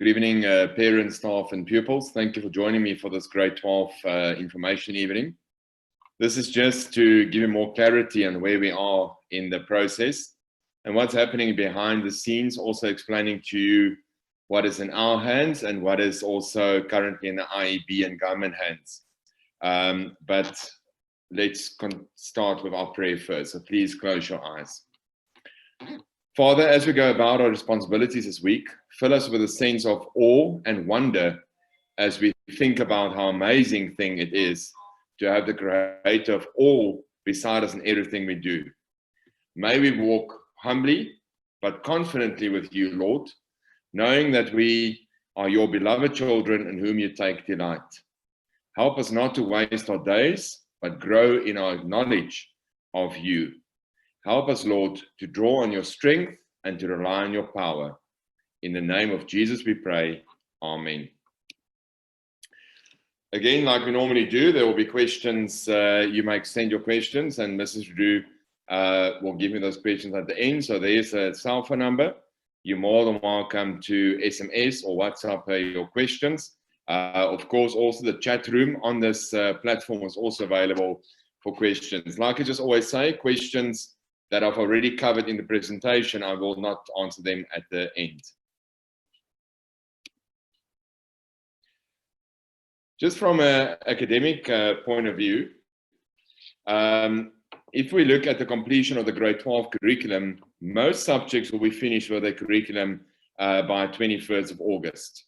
Good evening, parents, staff, and pupils. Thank you for joining me for this grade 12 information evening. This is just to give you more clarity on where we are in the process and what's happening behind the scenes, also explaining to you what is in our hands and what is also currently in the IEB and government hands. But let's start with our prayer first. So please close your eyes. Father, as we go about our responsibilities this week, fill us with a sense of awe and wonder as we think about how amazing thing it is to have the Creator of all beside us in everything we do. May we walk humbly but confidently with you, Lord, knowing that we are your beloved children in whom you take delight. Help us not to waste our days, but grow in our knowledge of you. Help us, Lord, to draw on your strength and to rely on your power. In the name of Jesus we pray. Amen. Again, like we normally do, there will be questions. You may send your questions and Mrs. Drew will give me those questions at the end. So there's a cell phone number. You're more than welcome to SMS or WhatsApp your questions. Of course, also the chat room on this platform is also available for questions. Like I just always say, questions that I've already covered in the presentation, I will not answer them at the end. Just from an academic point of view, if we look at the completion of the grade 12 curriculum, most subjects will be finished with their curriculum by 21st of August.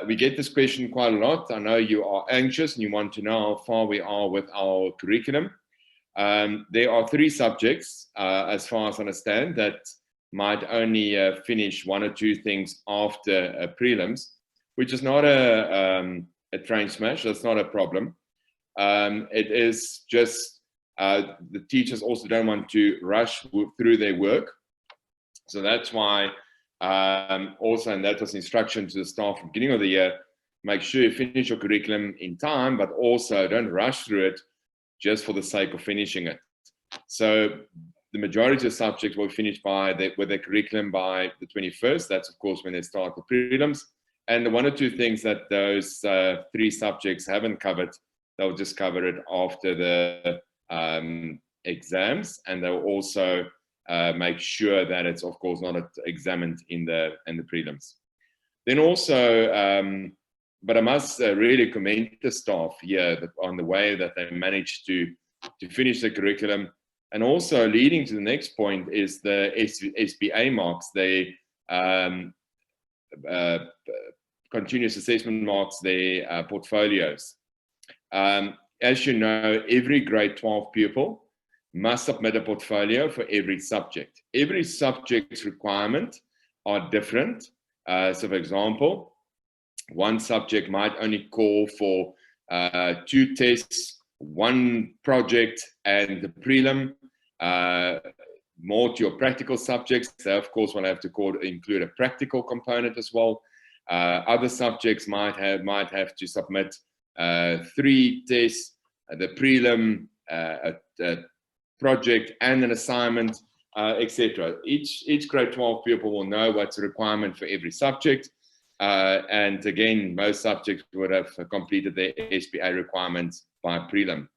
We get this question quite a lot. I know you are anxious and you want to know how far we are with our curriculum. There are 3 subjects, as far as I understand, that might only finish 1 or 2 things after prelims, which is not a train smash. That's not a problem. It is just the teachers also don't want to rush through their work. So that's why also, and that was instruction to the staff at the beginning of the year, make sure you finish your curriculum in time, but also don't rush through it just for the sake of finishing it. So the majority of subjects will finish with their curriculum by the 21st. That's, of course, when they start the prelims. And the 1 or 2 things that those 3 subjects haven't covered, they'll just cover it after the exams. And they'll also make sure that it's, of course, not examined in the prelims. Then also, but I must really commend the staff here on the way that they managed to finish the curriculum. And also leading to the next point is the SBA marks, the continuous assessment marks, their portfolios. As you know, every grade 12 pupil must submit a portfolio for every subject. Every subject's requirement are different. So for example, one subject might only call for 2 tests, 1 project, and the prelim. More to your practical subjects, they of course will have to include a practical component as well. Other subjects might have to submit 3 tests, the prelim, a project, and an assignment, etc. Each grade 12 pupil will know what's the requirement for every subject. And again, most subjects would have completed their SBA requirements by prelim.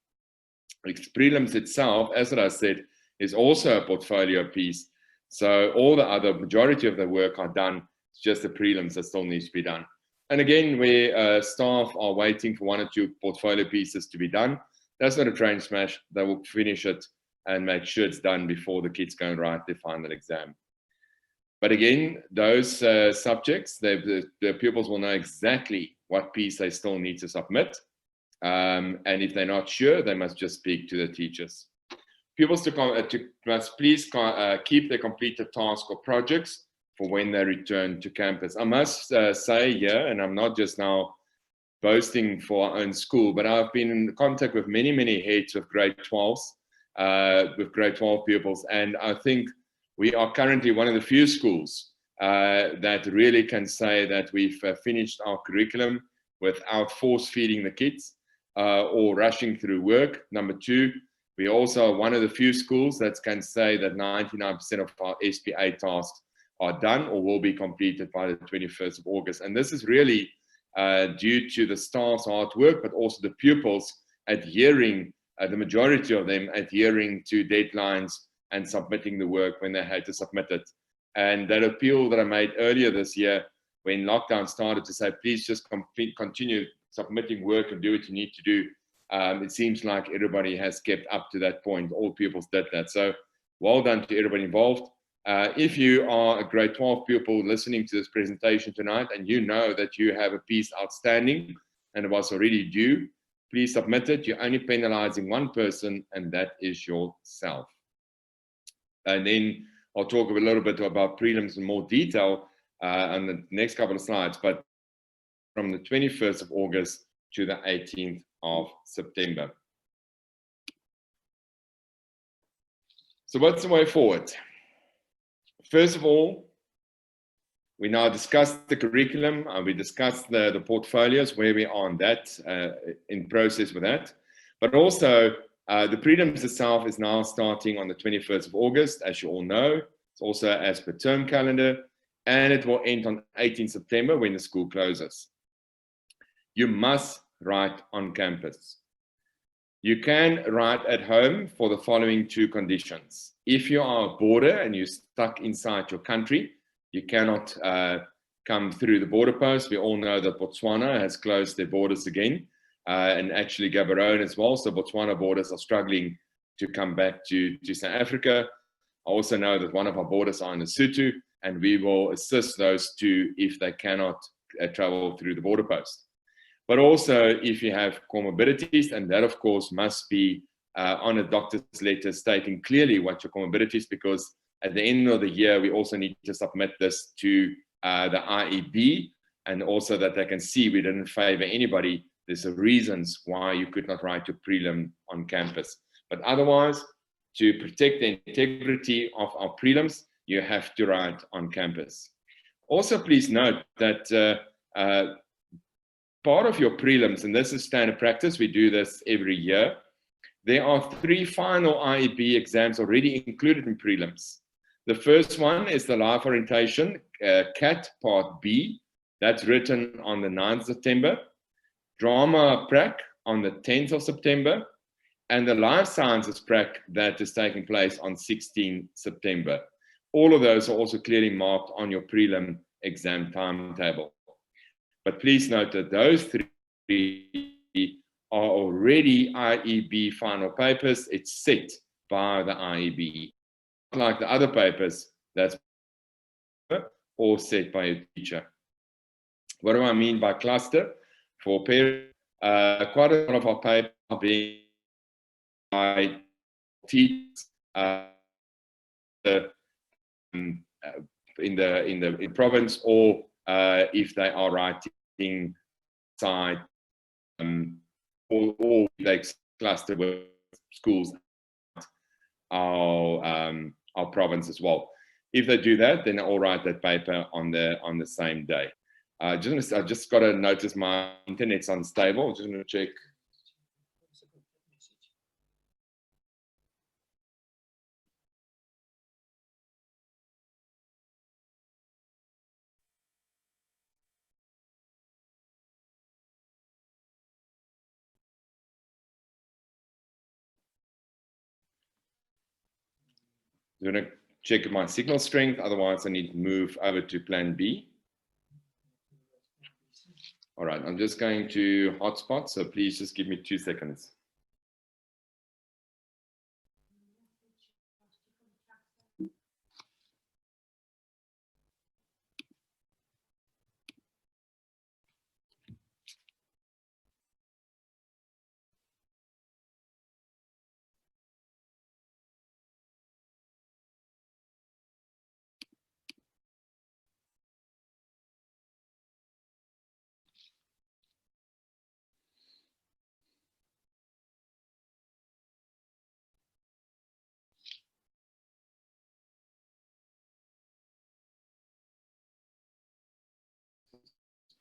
Prelims itself, as I said, is also a portfolio piece. So all the other majority of the work are done. It's just the prelims that still needs to be done. And again, where staff are waiting for 1 or 2 portfolio pieces to be done, that's not a train smash. They will finish it and make sure it's done before the kids go and write their final exam. But again, those subjects, the pupils will know exactly what piece they still need to submit. And if they're not sure, they must just speak to the teachers. Pupils must please keep their completed tasks or projects for when they return to campus. I must say here, and I'm not just now boasting for our own school, but I've been in contact with many, many heads of grade 12s, with grade 12 pupils, and I think we are currently one of the few schools that really can say that we've finished our curriculum without force feeding the kids or rushing through work. Number 2, we also are one of the few schools that can say that 99% of our SBA tasks are done or will be completed by the 21st of August. And this is really due to the staff's hard work, but also the pupils adhering, the majority of them adhering to deadlines and submitting the work when they had to submit it. And that appeal that I made earlier this year when lockdown started to say, please just continue submitting work and do what you need to do. It seems like everybody has kept up to that point. All pupils did that. So well done to everybody involved. If you are a grade 12 pupil listening to this presentation tonight and you know that you have a piece outstanding and it was already due, please submit it. You're only penalizing one person, and that is yourself. And then I'll talk a little bit about prelims in more detail on the next couple of slides, but from the 21st of August to the 18th of September. So what's the way forward? First of all, we now discussed the curriculum, and we discussed the portfolios, where we are on that, in process with that. But also, the prelims itself is now starting on the 21st of August, as you all know. It's also as per term calendar, and it will end on 18th September when the school closes. You must write on campus. You can write at home for the following two conditions. If you are a boarder and you're stuck inside your country, you cannot come through the border post. We all know that Botswana has closed their borders again, and actually Gaborone as well. So Botswana borders are struggling to come back to South Africa. I also know that one of our borders are in Lesotho, and we will assist those two if they cannot travel through the border post. But also if you have comorbidities, and that of course must be on a doctor's letter stating clearly what your comorbidities, because at the end of the year, we also need to submit this to the IEB, and also that they can see we didn't favor anybody. There's reasons why you could not write your prelim on campus. But otherwise, to protect the integrity of our prelims, you have to write on campus. Also, please note that part of your prelims, and this is standard practice, we do this every year, there are 3 final IEB exams already included in prelims. The first one is the life orientation, CAT Part B, that's written on the 9th of September, drama prac on the 10th of September, and the life sciences prac that is taking place on 16th September. All of those are also clearly marked on your prelim exam timetable. But please note that those 3 are already IEB final papers. It's set by the IEB. Like the other papers, that's all set by a teacher. What do I mean by cluster? For parents, quite a lot of our papers are being by teachers in the province, or if they are writing side, or they cluster with schools, our province as well. If they do that, then I'll write that paper on the same day. I just got to notice my internet's unstable. I'm just going to check. I'm going to check my signal strength. Otherwise, I need to move over to plan B. All right, I'm just going to hotspot, so please just give me 2 seconds.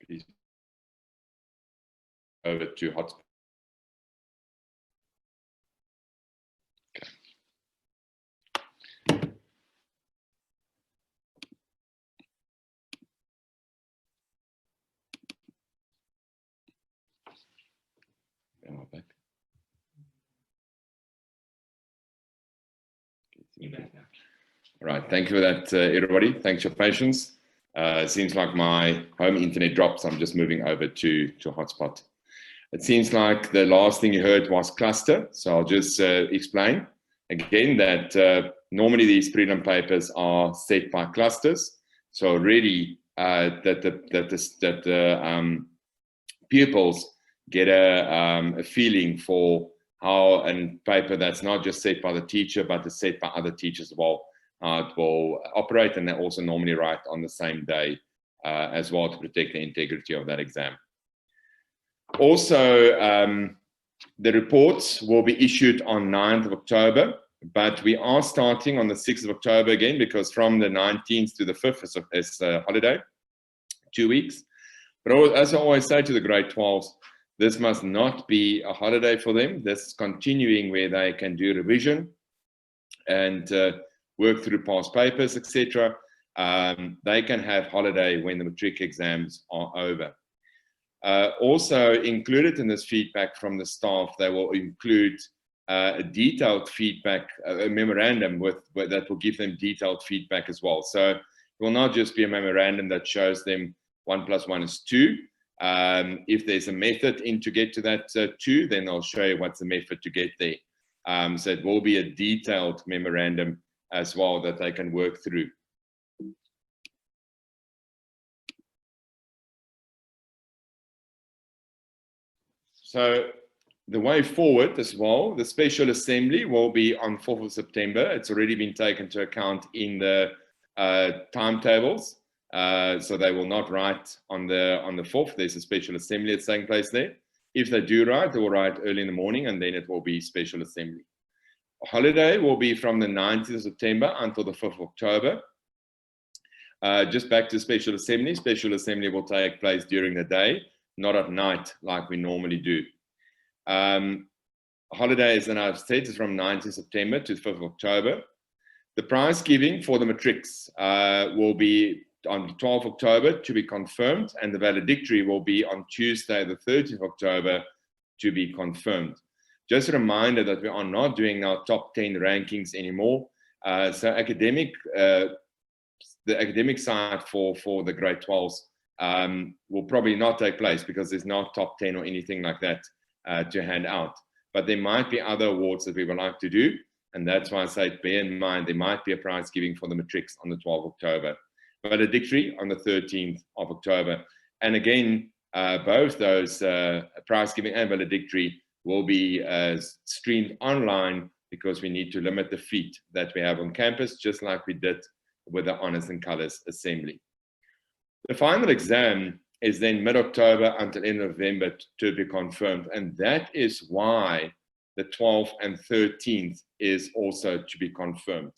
Please over to hotspot. Right, thank you for that, everybody. Thanks for your patience. Seems like my home internet dropped, so I'm just moving over to hotspot. It seems like the last thing you heard was cluster, so I'll just explain again that normally these prelim papers are set by clusters. So already that the pupils get a feeling for how a paper that's not just set by the teacher, but is set by other teachers as well. It will operate, and they also normally write on the same day as well to protect the integrity of that exam. Also, the reports will be issued on 9th of October, but we are starting on the 6th of October again, because from the 19th to the 5th is a holiday, 2 weeks. But as I always say to the grade 12s, this must not be a holiday for them. This is continuing where they can do revision and work through past papers, etc. They can have holiday when the matric exams are over. Also included in this feedback from the staff, they will include a detailed feedback, a memorandum that will give them detailed feedback as well. So it will not just be a memorandum that shows them 1 + 1 is 2. If there's a method to get to that 2, then I'll show you what's the method to get there. So it will be a detailed memorandum as well that they can work through. So the way forward as well, the special assembly will be on 4th of September. It's already been taken into account in the timetables. So they will not write on the 4th. There's a special assembly that's taking place there. If they do write, they will write early in the morning, and then it will be special assembly. Holiday will be from the 19th of September until the 5th of October. Just back to special assembly. Special assembly will take place during the day, not at night like we normally do. Holiday, as I've said, is from 19th September to 5th of October. The prize giving for the matrics will be on 12th October to be confirmed, and the valedictory will be on Tuesday, the 30th of October to be confirmed. Just a reminder that we are not doing our top 10 rankings anymore. So the academic side for the grade 12s will probably not take place, because there's not top 10 or anything like that to hand out. But there might be other awards that we would like to do, and that's why I say bear in mind there might be a prize giving for the matrics on the 12th of October, valedictory on the 13th of October. And again, both those prize giving and valedictory will be streamed online, because we need to limit the feet that we have on campus, just like we did with the Honours and Colours Assembly. The final exam is then mid-October until end of November to be confirmed, and that is why the 12th and 13th is also to be confirmed.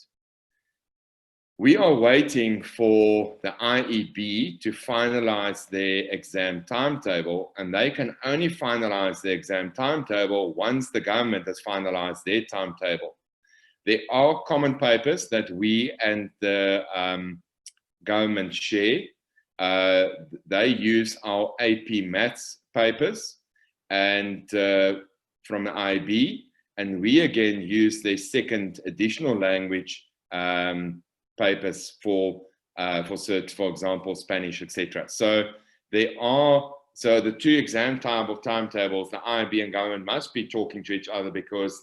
We are waiting for the IEB to finalize their exam timetable, and they can only finalize the exam timetable once the government has finalized their timetable. There are common papers that we and the government share. They use our AP Maths papers and from the IEB, and we again use their second additional language papers for example, Spanish, etc. So the two exam timetables, the IB and government must be talking to each other, because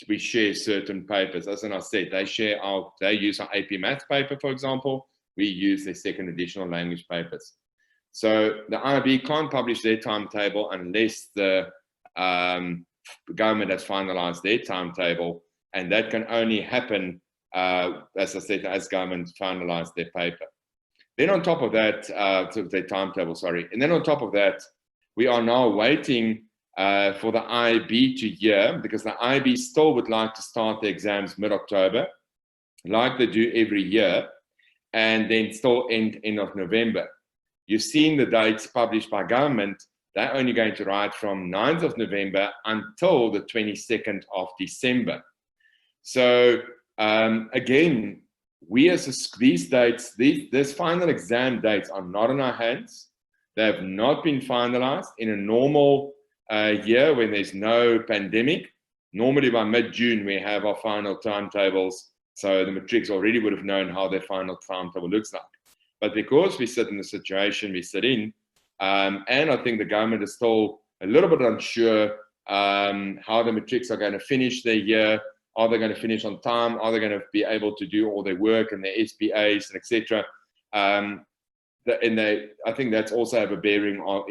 we share certain papers. As I said, they use our AP Maths paper, for example. We use their second additional language papers. So the IB can't publish their timetable unless the government has finalized their timetable, and that can only happen as I said, as government finalize their paper. Then on top of that, their timetable, sorry. And then on top of that, we are now waiting for the IB to hear, because the IB still would like to start the exams mid-October, like they do every year, and then still end of November. You've seen the dates published by government. They're only going to write from 9th of November until the 22nd of December. So again, these dates, these final exam dates are not in our hands. They have not been finalized. In a normal year when there's no pandemic, normally by mid-June we have our final timetables So the Matrics already would have known how their final timetable looks like. But because we sit in the situation we sit in, and I think the government is still a little bit unsure how the Matrics are going to finish their year. Are they going to finish on time? Are they going to be able to do all their work and their SPAs and etc.? I think that's also have a bearing on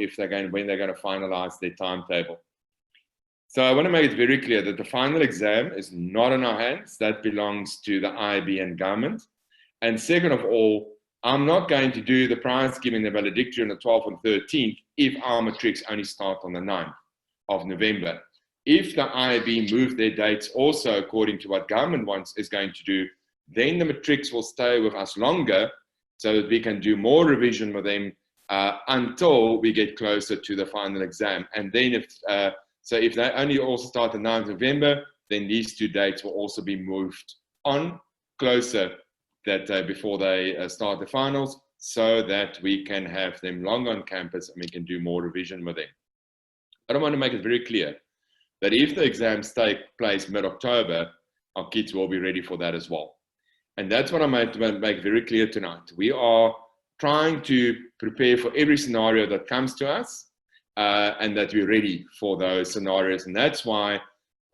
when they're going to finalize their timetable. So I want to make it very clear that the final exam is not in our hands. That belongs to the IB and government. And second of all, I'm not going to do the prize giving the valedictory on the 12th and 13th if our Matrics only start on the 9th of November. If the IB move their dates also according to what government is going to do, then the Matrics will stay with us longer so that we can do more revision with them until we get closer to the final exam. And then if they only also start the 9th of November, then these two dates will also be moved on closer that before they start the finals, so that we can have them long on campus and we can do more revision with them. I don't want to make it very clear that if the exams take place mid-October, our kids will be ready for that as well. And that's what I might make very clear tonight. We are trying to prepare for every scenario that comes to us and that we're ready for those scenarios. And that's why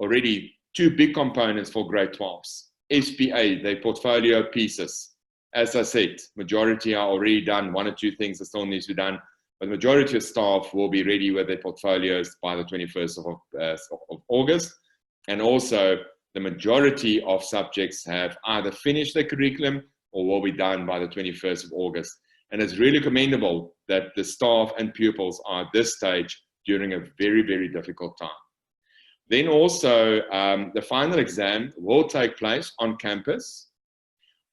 already two big components for grade 12s. SPA, their portfolio pieces. As I said, majority are already done. One or two things that still needs to be done. But the majority of staff will be ready with their portfolios by the 21st of August. And also, the majority of subjects have either finished their curriculum or will be done by the 21st of August. And it's really commendable that the staff and pupils are at this stage during a very, very difficult time. Then also, the final exam will take place on campus.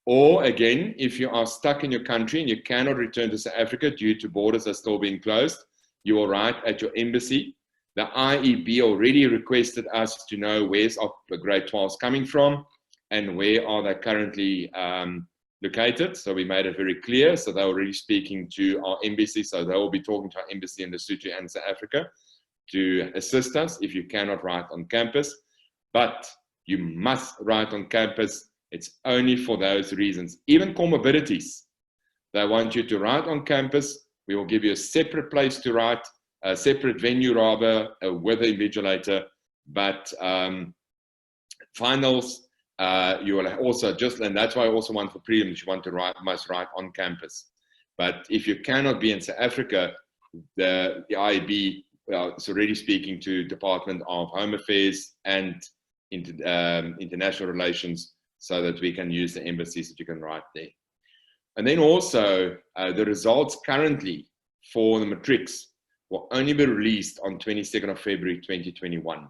Or again, if you are stuck in your country and you cannot return to South Africa due to borders are still being closed, you will write at your embassy. The IEB already requested us to know where's our grade 12s coming from and where are they currently located. So we made it very clear. So they're already speaking to our embassy. So they will be talking to our embassy in Lesotho and South Africa to assist us if you cannot write on campus. But you must write on campus. It's only for those reasons. Even comorbidities, they want you to write on campus. We will give you a separate place to write, a separate venue rather, with the invigilator. But finals, you will also and that's why I also want for prelims, you must write on campus. But if you cannot be in South Africa, the IEB is already speaking to Department of Home Affairs and International Relations so that we can use the embassies that you can write there. And then also the results currently for the Matrics will only be released on 22nd of February 2021.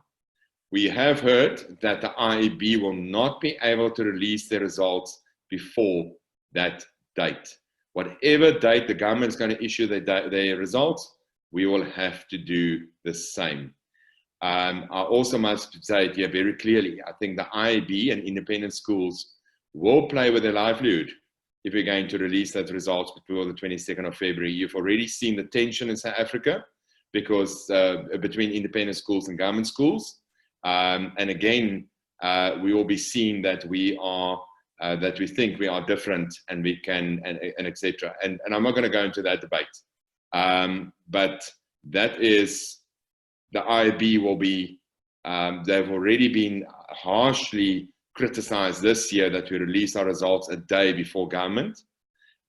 We have heard that the IEB will not be able to release their results before that date. Whatever date the government is going to issue their results, we will have to do the same. I also must say it here very clearly. I think the IEB and independent schools will play with their livelihood if we're going to release those results before the 22nd of February. You've already seen the tension in South Africa because between independent schools and government schools. And again, we will be seeing that we think we are different and we can, and etc. And I'm not going to go into that debate. But that is, the IEB will be, they've already been harshly criticized this year that we release our results a day before government.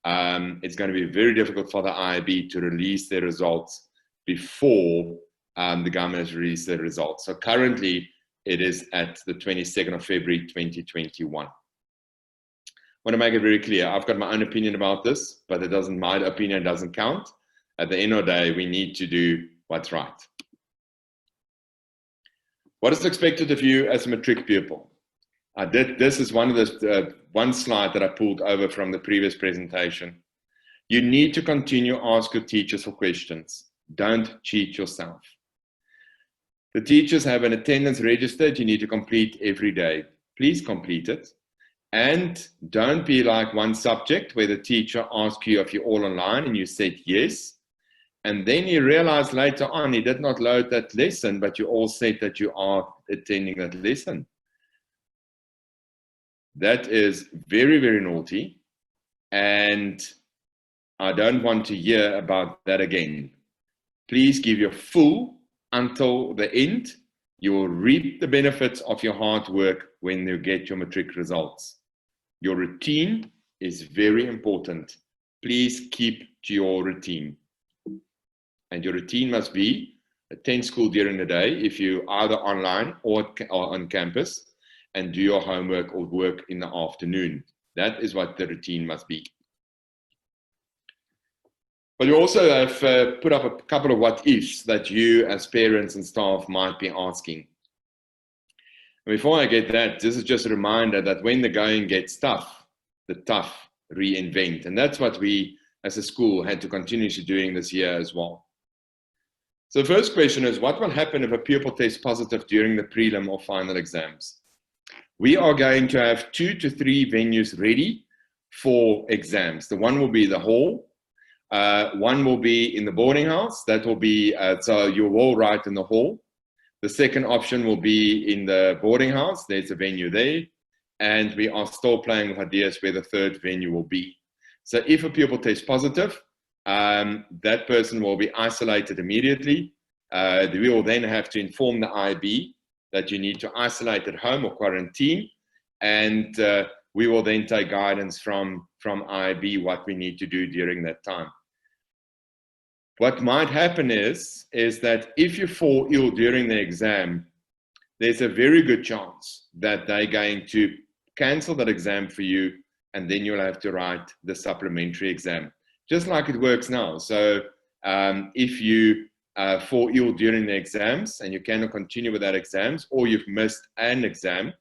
It's going to be very difficult for the IEB to release their results before the government has released their results. So currently it is at the 22nd of February 2021. I want to make it very clear. I've got my own opinion about this, but my opinion doesn't count. At the end of the day, we need to do what's right. What is expected of you as a Matric pupil? This is one of the one slide that I pulled over from the previous presentation. You need to continue to ask your teachers for questions. Don't cheat yourself. The teachers have an attendance register you need to complete every day. Please complete it. And don't be like one subject where the teacher asks you if you're all online and you said yes. And then you realize later on he did not load that lesson, but you all said that you are attending that lesson. That is very, very naughty. And I don't want to hear about that again. Please give your full until the end. You will reap the benefits of your hard work when you get your matric results. Your routine is very important. Please keep to your routine. And your routine must be attend school during the day if you either online or on campus, and do your homework or work in the afternoon. That is what the routine must be. But we also have put up a couple of what ifs that you as parents and staff might be asking. And before I get that, this is just a reminder that when the going gets tough, the tough reinvent. And that's what we as a school had to continue doing this year as well. So the first question is, what will happen if a pupil tests positive during the prelim or final exams? We are going to have 2 to 3 venues ready for exams. The one will be the hall. One will be in the boarding house. That will be, so you will write in the hall. The second option will be in the boarding house. There's a venue there. And we are still playing with ideas where the third venue will be. So if a pupil tests positive, that person will be isolated immediately. We will then have to inform the IB that you need to isolate at home or quarantine. And we will then take guidance from IB what we need to do during that time. What might happen is that if you fall ill during the exam, there's a very good chance that they're going to cancel that exam for you, and then you'll have to write the supplementary exam, just like it works now. So if you fall ill during the exams and you cannot continue with that exams, or you've missed an exam,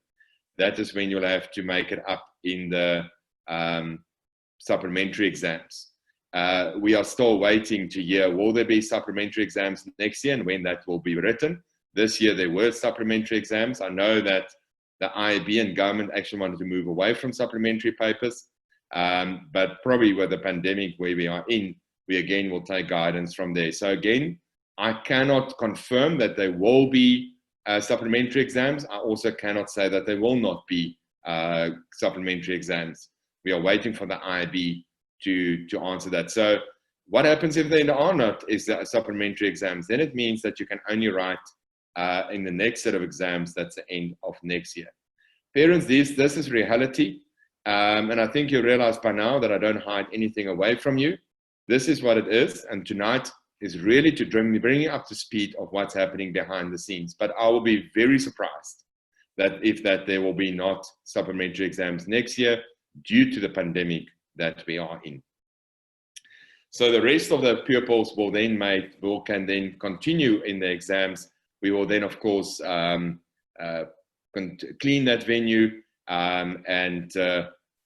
that is when you'll have to make it up in the supplementary exams. We are still waiting to hear, will there be supplementary exams next year and when that will be written. This year there were supplementary exams. I know that the IAB and government actually wanted to move away from supplementary papers, but probably with the pandemic where we are in, we again will take guidance from there. So again, I cannot confirm that there will be supplementary exams. I also cannot say that there will not be supplementary exams. We are waiting for the IAB to answer that. So what happens if there are not supplementary exams? Then it means that you can only write in the next set of exams. That's the end of next year. Parents, this is reality. And I think you realize by now that I don't hide anything away from you. This is what it is. And tonight is really to bring you up to speed of what's happening behind the scenes. But I will be very surprised that there will be not supplementary exams next year due to the pandemic that we are in. So the rest of the pupils will then can then continue in the exams. We will then, of course, clean that venue, and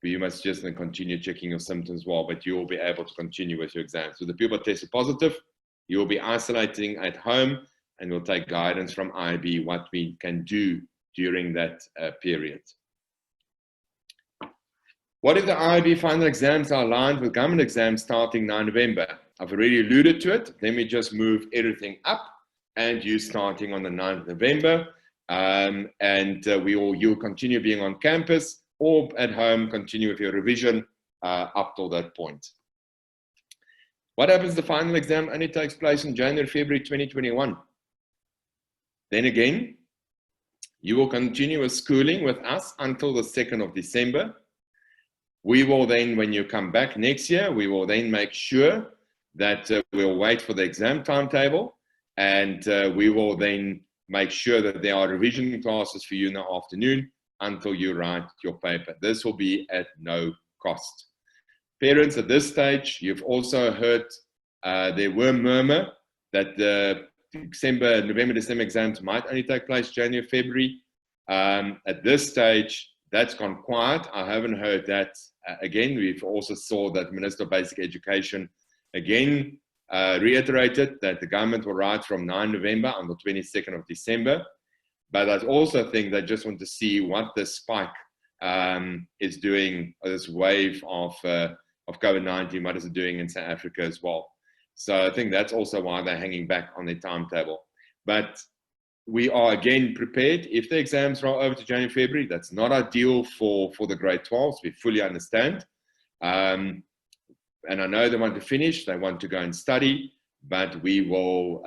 you must just then continue checking your symptoms well, but you will be able to continue with your exams. So the pupil tested positive, you will be isolating at home, and we'll take guidance from IB what we can do during that period. What if the IB final exams are aligned with government exams starting 9 November? I've already alluded to it. Then we just move everything up and you starting on the 9th November. You'll continue being on campus or at home, continue with your revision up till that point. What happens if the final exam only takes place in January, February 2021? Then again, you will continue with schooling with us until the 2nd of December. We will then, when you come back next year, we will then make sure that we'll wait for the exam timetable, and we will then make sure that there are revision classes for you in the afternoon until you write your paper. This will be at no cost. Parents, at this stage, you've also heard there were murmur that the November, December exams might only take place January, February. At this stage, that's gone quiet. I haven't heard that again. We've also saw that Minister of Basic Education again reiterated that the government will write from 9 November until 22nd of December. But I also think they just want to see what the spike is doing, this wave of COVID-19, what is it doing in South Africa as well. So I think that's also why they're hanging back on their timetable. But we are again prepared. If the exams roll over to January, February, that's not ideal for the grade 12s. We fully understand. And I know they want to finish, they want to go and study, but we will,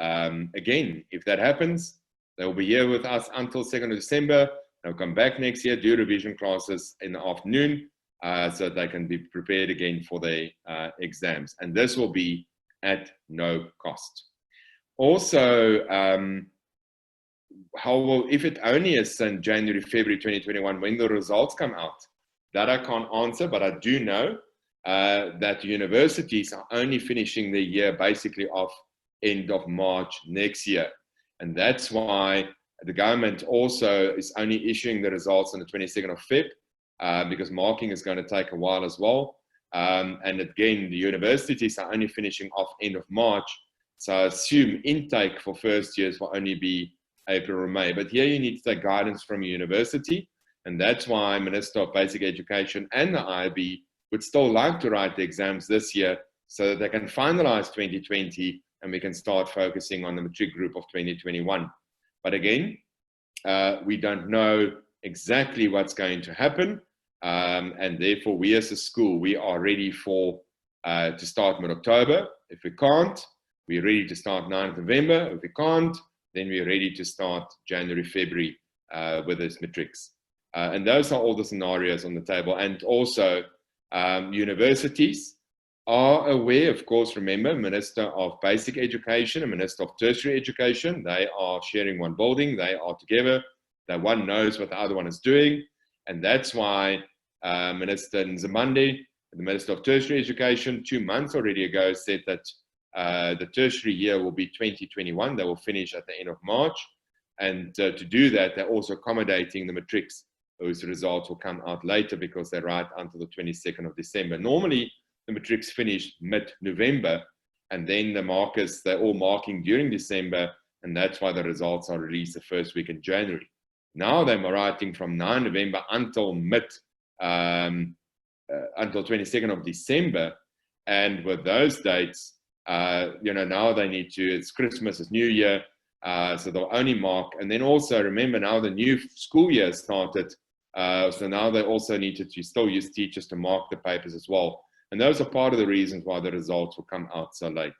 again, if that happens, they'll be here with us until 2nd of December. They'll come back next year, do revision classes in the afternoon, so they can be prepared again for their exams. And this will be at no cost. Also, if it only is in January, February 2021, when the results come out, that I can't answer, but I do know that universities are only finishing the year basically off end of March next year. And that's why the government also is only issuing the results on the 22nd of Feb, because marking is going to take a while as well. And again, the universities are only finishing off end of March. So I assume intake for first years will only be April or May. But here you need to take guidance from a university. And that's why Minister of Basic Education and the IB would still like to write the exams this year so that they can finalize 2020 and we can start focusing on the matric group of 2021. But again, we don't know exactly what's going to happen. And therefore, we as a school, we are ready to start mid-October. If we can't, we're ready to start 9th November. If we can't, then we're ready to start January, February with this matrics. And those are all the scenarios on the table. And also, universities are aware, of course, remember, Minister of Basic Education and Minister of Tertiary Education, they are sharing one building, they are together, that one knows what the other one is doing. And that's why Minister Nzimande, the Minister of Tertiary Education, 2 months already ago, said that the tertiary year will be 2021. They will finish at the end of March. And to do that, they're also accommodating the matrics, whose results will come out later because they're right until the 22nd of December. Normally, the matrics finish mid-November, and then the markers, they're all marking during December, and that's why the results are released the first week in January. Now they're writing from 9 November until until 22nd of December, and with those dates, now they need to, it's Christmas, it's New Year, so they'll only mark. And then also remember, now the new school year started, so now they also need to still use teachers to mark the papers as well. And those are part of the reasons why the results will come out so late.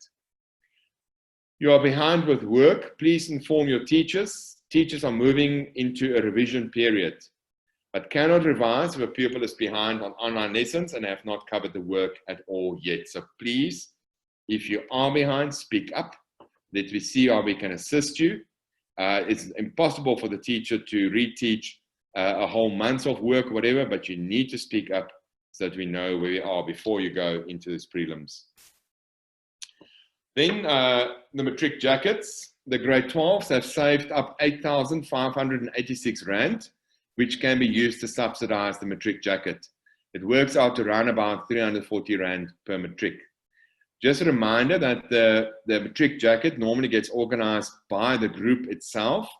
You are behind with work, please inform your teachers. Teachers are moving into a revision period, but cannot revise if a pupil is behind on online lessons and have not covered the work at all yet. So please, if you are behind, speak up. Let we see how we can assist you. It's impossible for the teacher to reteach a whole month of work, whatever, but you need to speak up so that we know where we are before you go into this prelims. Then the matric jackets. The grade 12s have saved up 8,586 Rand, which can be used to subsidize the matric jacket. It works out to around about 340 Rand per matric. Just a reminder that the matric jacket normally gets organized by the group itself.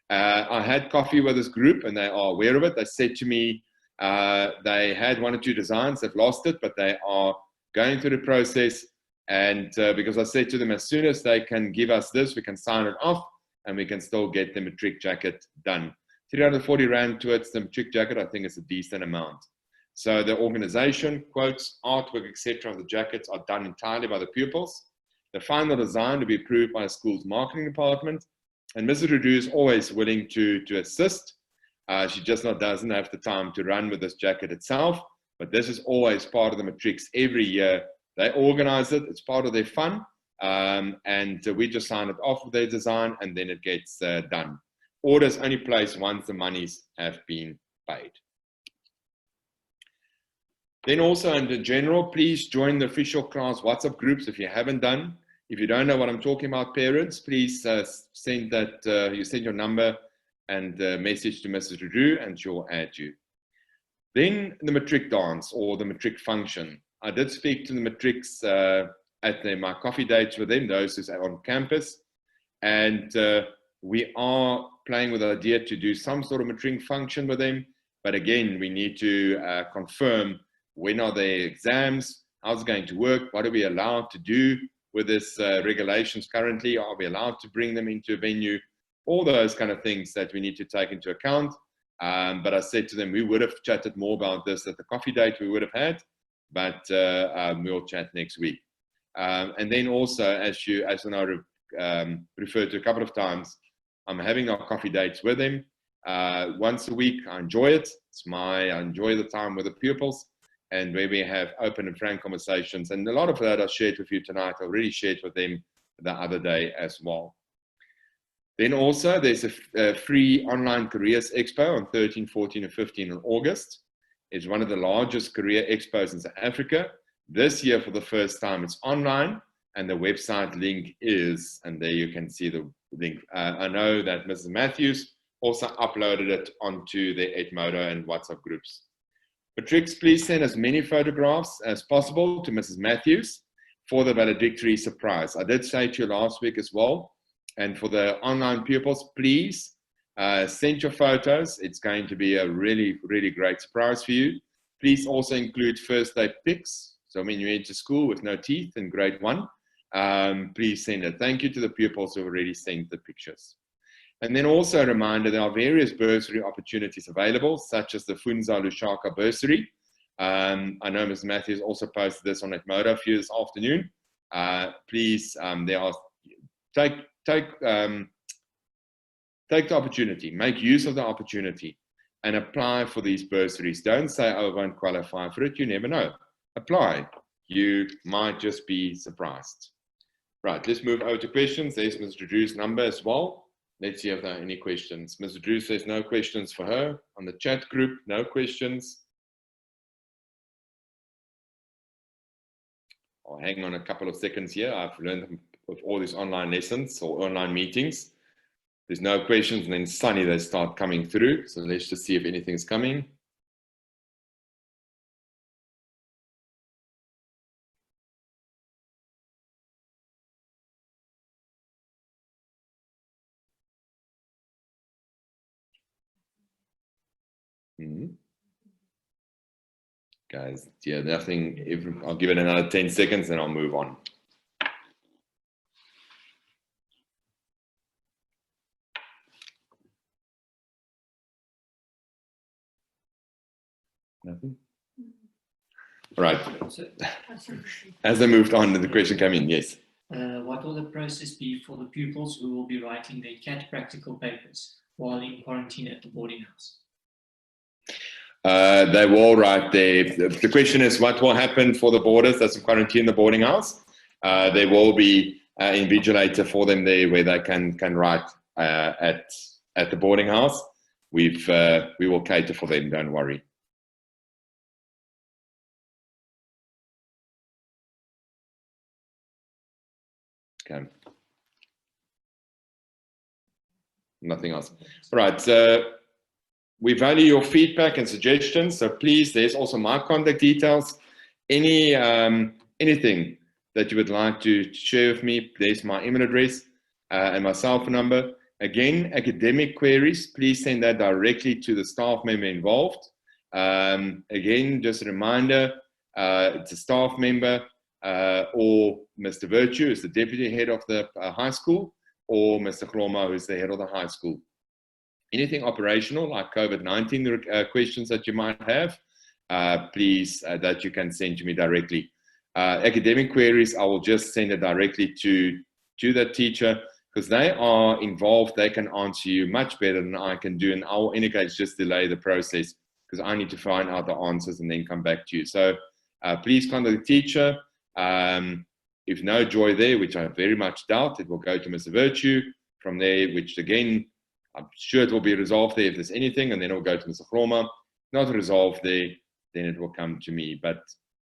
I had coffee with this group and they are aware of it. They said to me they had 1 or 2 designs, they've lost it, but they are going through the process. And because I said to them, as soon as they can give us this, we can sign it off and we can still get the matric jacket done. 340 Rand towards the matric jacket, I think is a decent amount. So the organization, quotes, artwork, etc. of the jackets are done entirely by the pupils. The final design to be approved by a school's marketing department. And Mrs. Rudu is always willing to assist. She just doesn't have the time to run with this jacket itself. But this is always part of the matrics every year. They organize it, it's part of their fun. And we just sign it off with their design and then it gets done. Orders only placed once the monies have been paid. Then also in general, please join the official class WhatsApp groups if you haven't done. If you don't know what I'm talking about, parents, please send that, you send your number and message to Mrs. Rudu and she'll add you. Then the matric dance or the matric function. I did speak to the matrics at my coffee dates with them, those who are on campus. And we are playing with the idea to do some sort of matric function with them. But again, we need to confirm when are their exams, how's it going to work, what are we allowed to do with this regulations currently, are we allowed to bring them into a venue? all those kind of things that we need to take into account. But I said to them, we would have chatted more about this at the coffee date we would have had, but we'll chat next week. And then also, as I know, referred to a couple of times, I'm having our coffee dates with them once a week. I enjoy it. I enjoy the time with the pupils, and where we have open and frank conversations. And a lot of that I shared with you tonight. I already shared with them the other day as well. Then also there's a free online careers expo on 13, 14, and 15 in August. It's one of the largest career expos in South Africa. This year, for the first time, it's online, and the website link is, and there you can see the link. I know that Mrs. Matthews also uploaded it onto the Edmodo and WhatsApp groups. Matric, please send as many photographs as possible to Mrs. Matthews for the valedictory surprise. I did say to you last week as well, and for the online pupils, please send your photos. It's going to be a really, really great surprise for you. Please also include first day pics. So when you enter school with no teeth in grade 1, please send it. Thank you to the pupils who already sent the pictures. And then also a reminder, there are various bursary opportunities available, such as the Funza Lushaka bursary. I know Ms. Matthews also posted this on Edmodo for you this afternoon. Please, take the opportunity, make use of the opportunity, and apply for these bursaries. Don't say, oh, I won't qualify for it. You never know. Apply. You might just be surprised. Right, let's move over to questions. There's Mr. Drew's number as well. Let's see if there are any questions. Mr. Drew says no questions for her. On the chat group, no questions. I'll hang on a couple of seconds here. I've learned with all these online lessons or online meetings, there's no questions, and then suddenly they start coming through. So let's just see if anything's coming. Guys, yeah, nothing. I'll give it another 10 seconds and I'll move on. Nothing? All right. As I moved on, the question came in, yes. What will the process be for the pupils who will be writing their CAT practical papers while in quarantine at the boarding house? They will write the question is what will happen for the boarders that's in quarantine in the boarding house. There will be an invigilator for them there where they can write at the boarding house. We will cater for them, don't worry. Okay. Nothing else. All right. We value your feedback and suggestions. So please, there's also my contact details. Anything that you would like to share with me, there's my email address and my cell phone number. Again, academic queries, please send that directly to the staff member involved. Again, just a reminder, it's a staff member or Mr. Virtue is the deputy head of the high school, or Mr. Chloma, who is the head of the high school. Anything operational like COVID-19 questions that you might have, please, that you can send to me directly. Academic queries, I will just send it directly to the teacher because they are involved. They can answer you much better than I can do, and I will in any case just delay the process because I need to find out the answers and then come back to you. So please contact the teacher. If no joy there, which I very much doubt, it will go to Mr. Virtue from there, which again, I'm sure it will be resolved there if there's anything, and then it will go to Mr. Chloma. Not resolved there, then it will come to me. But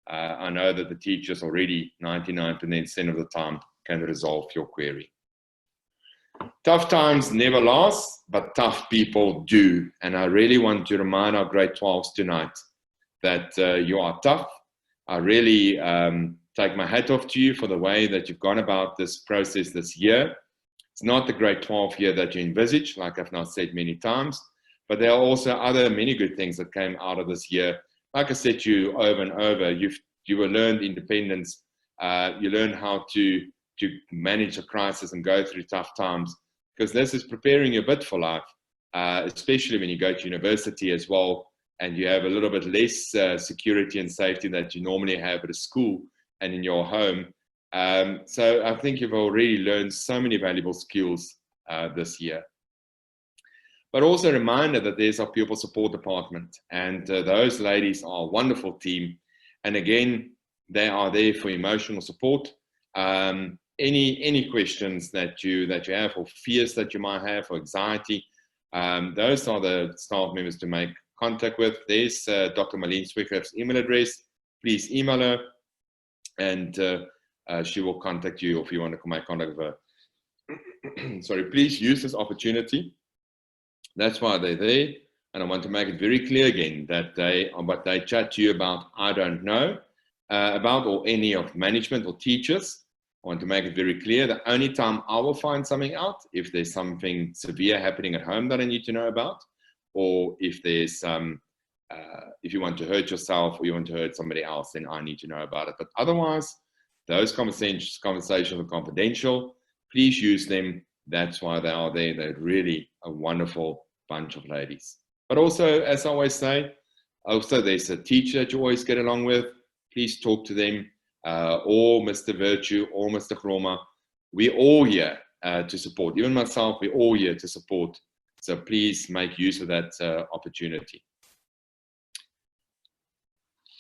I know that the teachers already 99% of the time can resolve your query. Tough times never last, but tough people do. And I really want to remind our grade 12s tonight that you are tough. I really take my hat off to you for the way that you've gone about this process this year. It's not the grade 12 year that you envisage, like I've now said many times, but there are also other many good things that came out of this year. Like I said to you over and over, you learned independence, you learned how to manage a crisis and go through tough times. because this is preparing you a bit for life, especially when you go to university as well, and you have a little bit less security and safety that you normally have at a school and in your home. So I think you've already learned so many valuable skills this year. But also a reminder that there's our pupil support department, and those ladies are a wonderful team. And again, they are there for emotional support. Any questions that you have, or fears that you might have, or anxiety, those are the staff members to make contact with. There's Dr. Marlene Swickhoff's email address. Please email her, and she will contact you if you want to make contact with her. Sorry, please use this opportunity. That's why they're there. And I want to make it very clear again that what they chat to you about, I don't know about, or any of management or teachers. I want to make it very clear that only time I will find something out if there's something severe happening at home that I need to know about, or if there's if you want to hurt yourself or you want to hurt somebody else, then I need to know about it. But otherwise, those conversations are confidential. Please use them. That's why they are there. They're really a wonderful bunch of ladies. But also, as I always say, also there's a teacher that you always get along with. Please talk to them, or Mr. Virtue, or Mr. Chroma. We're all here to support. Even myself, we're all here to support. So please make use of that opportunity.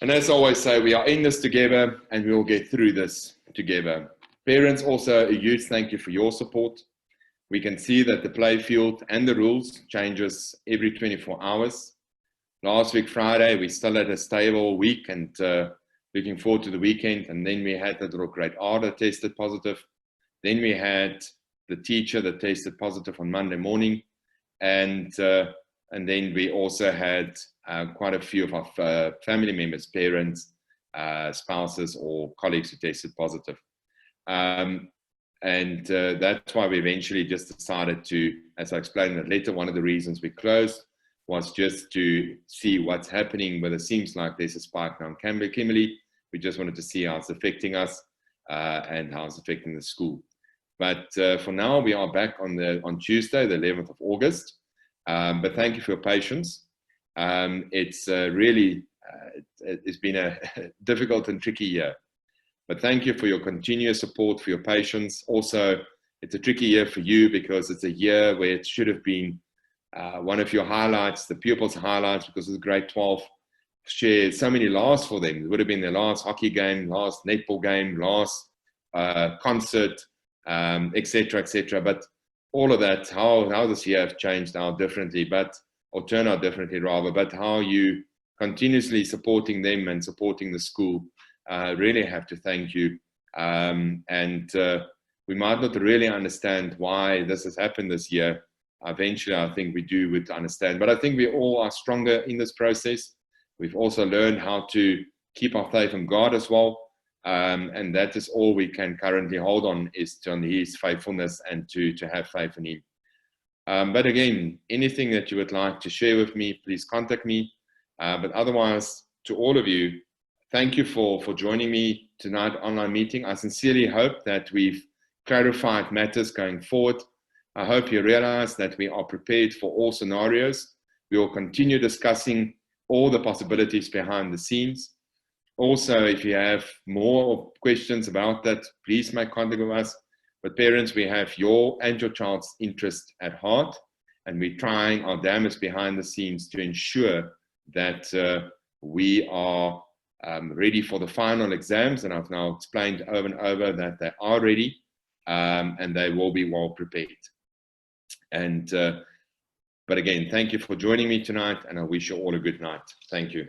And as I always say, we are in this together, and we will get through this together. Parents, also a youth, thank you for your support. We can see that the play field and the rules changes every 24 hours. Last week, Friday, we still had a stable week, and looking forward to the weekend. And then we had the little grade R that tested positive. Then we had the teacher that tested positive on Monday morning. And then we also had quite a few of our family members, parents, spouses, or colleagues who tested positive. That's why we eventually just decided to, as I explained in the letter, one of the reasons we closed was just to see what's happening, whether it seems like there's a spike now in Kimberley. We just wanted to see how it's affecting us and how it's affecting the school. But for now, we are back on Tuesday, the 11th of August. But thank you for your patience. It's really, it's been a difficult and tricky year. But thank you for your continuous support, for your patience. Also, it's a tricky year for you because it's a year where it should have been one of your highlights, the pupils' highlights, because of the grade 12 shared so many lasts for them. It would have been their last hockey game, last netball game, last concert, etc., etc. But all of that, how this year have changed now differently, or turned out differently rather, but how you continuously supporting them and supporting the school. Really have to thank you. We might not really understand why this has happened this year. Eventually, I think we would understand. But I think we all are stronger in this process. We've also learned how to keep our faith in God as well. And that is all we can currently hold on, is on His faithfulness and to have faith in Him. But again, anything that you would like to share with me, please contact me. But otherwise, to all of you, thank you for joining me tonight online meeting. I sincerely hope that we've clarified matters going forward. I hope you realize that we are prepared for all scenarios. We will continue discussing all the possibilities behind the scenes. Also, if you have more questions about that, please make contact with us. But parents, we have your and your child's interest at heart, and we're trying our damnedest behind the scenes to ensure that we are ready for the final exams. And I've now explained over and over that they are ready, and they will be well prepared. But again, thank you for joining me tonight, and I wish you all a good night. Thank you.